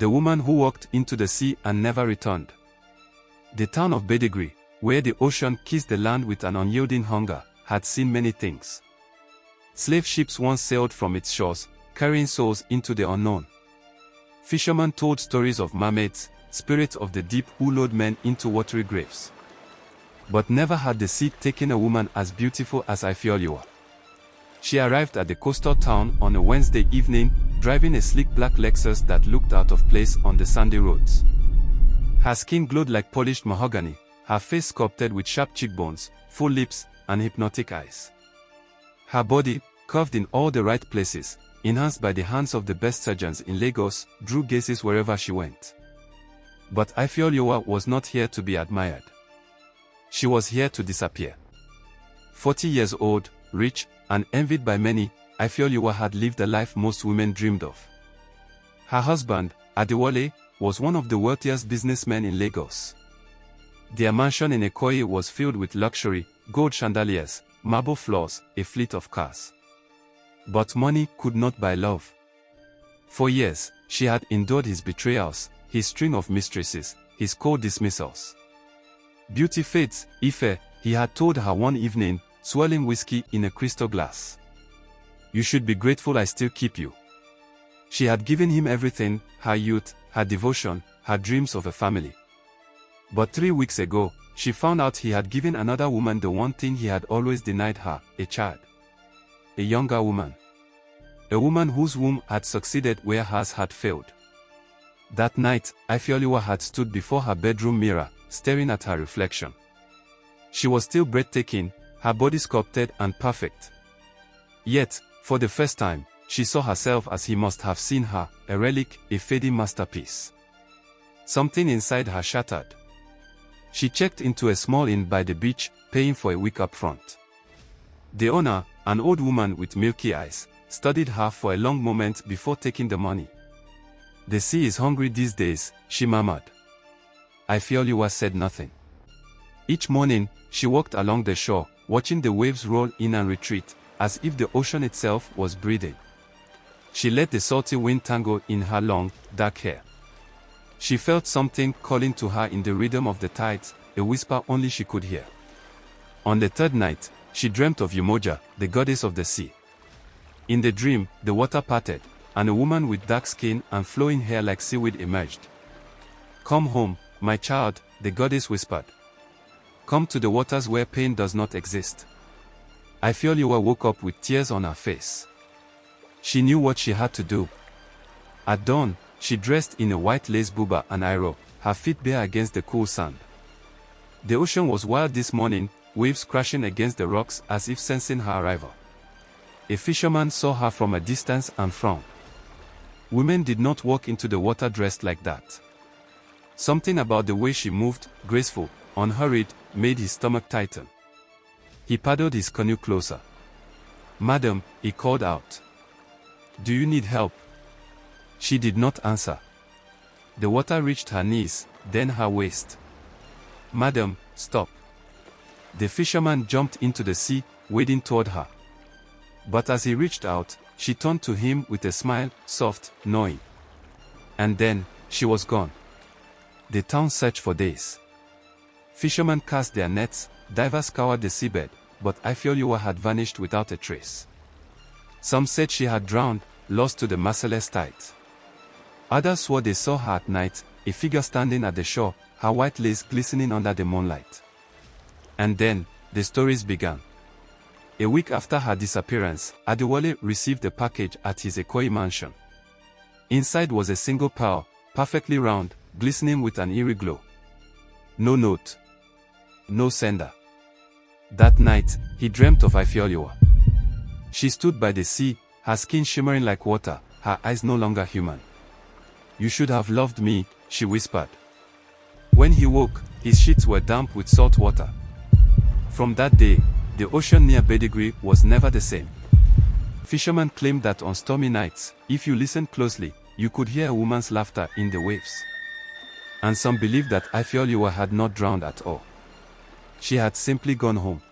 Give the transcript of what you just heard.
the woman who walked into the sea and never returned. The town of Badagry, where the ocean kissed the land with an unyielding hunger, had seen many things. Slave ships once sailed from its shores, carrying souls into the unknown. Fishermen told stories of mermaids, spirits of the deep who lured men into watery graves. But never had the sea taken a woman as beautiful as Ifeoluwa. She arrived at the coastal town on a Wednesday evening, driving a sleek black Lexus that looked out of place on the sandy roads. Her skin glowed like polished mahogany, her face sculpted with sharp cheekbones, full lips, and hypnotic eyes. Her body, curved in all the right places, enhanced by the hands of the best surgeons in Lagos, drew gazes wherever she went. But Ifeoluwa was not here to be admired. She was here to disappear. 40 years old, rich, and envied by many, Ifeoluwa had lived a life most women dreamed of. Her husband, Adewale, was one of the wealthiest businessmen in Lagos. Their mansion in Ikoyi was filled with luxury, gold chandeliers, marble floors, a fleet of cars. But money could not buy love. For years, she had endured his betrayals, his string of mistresses, his cold dismissals. Beauty fades, Ife, he had told her one evening, swirling whiskey in a crystal glass. You should be grateful I still keep you. She had given him everything, her youth, her devotion, her dreams of a family. But 3 weeks ago, she found out he had given another woman the one thing he had always denied her, a child. A younger woman. A woman whose womb had succeeded where hers had failed. That night, Ifeoluwa had stood before her bedroom mirror, staring at her reflection. She was still breathtaking, her body sculpted and perfect. Yet, for the first time, she saw herself as he must have seen her, a relic, a fading masterpiece. Something inside her shattered. She checked into a small inn by the beach, paying for a week up front. The owner, an old woman with milky eyes, studied her for a long moment before taking the money. The sea is hungry these days, she murmured. Ifeoluwa said nothing. Each morning, she walked along the shore, watching the waves roll in and retreat, as if the ocean itself was breathing. She let the salty wind tangle in her long, dark hair. She felt something calling to her in the rhythm of the tides, a whisper only she could hear. On the third night, she dreamt of Yemoja, the goddess of the sea. In the dream, the water parted, and a woman with dark skin and flowing hair like seaweed emerged. Come home, my child, the goddess whispered. Come to the waters where pain does not exist. Ifeoluwa woke up with tears on her face. She knew what she had to do. At dawn, she dressed in a white lace buba and iro, her feet bare against the cool sand. The ocean was wild this morning, waves crashing against the rocks as if sensing her arrival. A fisherman saw her from a distance and frowned. Women did not walk into the water dressed like that. Something about the way she moved, graceful, unhurried, made his stomach tighten. He paddled his canoe closer. Madam, he called out. Do you need help? She did not answer. The water reached her knees, then her waist. Madam, stop. The fisherman jumped into the sea, wading toward her. But as he reached out, she turned to him with a smile, soft, knowing. And then, she was gone. The town searched for days. Fishermen cast their nets, divers scoured the seabed, but Ifeoluwa had vanished without a trace. Some said she had drowned, lost to the merciless tides. Others swore they saw her at night, a figure standing at the shore, her white lace glistening under the moonlight. And then, the stories began. A week after her disappearance, Adewale received a package at his Ikoyi mansion. Inside was a single pearl, perfectly round, glistening with an eerie glow. No note. No sender. That night, he dreamt of Ifeoluwa. She stood by the sea, her skin shimmering like water, her eyes no longer human. You should have loved me, she whispered. When he woke, his sheets were damp with salt water. From that day, the ocean near Badagry was never the same. Fishermen claimed that on stormy nights, if you listened closely, you could hear a woman's laughter in the waves. And some believed that Ifeoluwa had not drowned at all. She had simply gone home.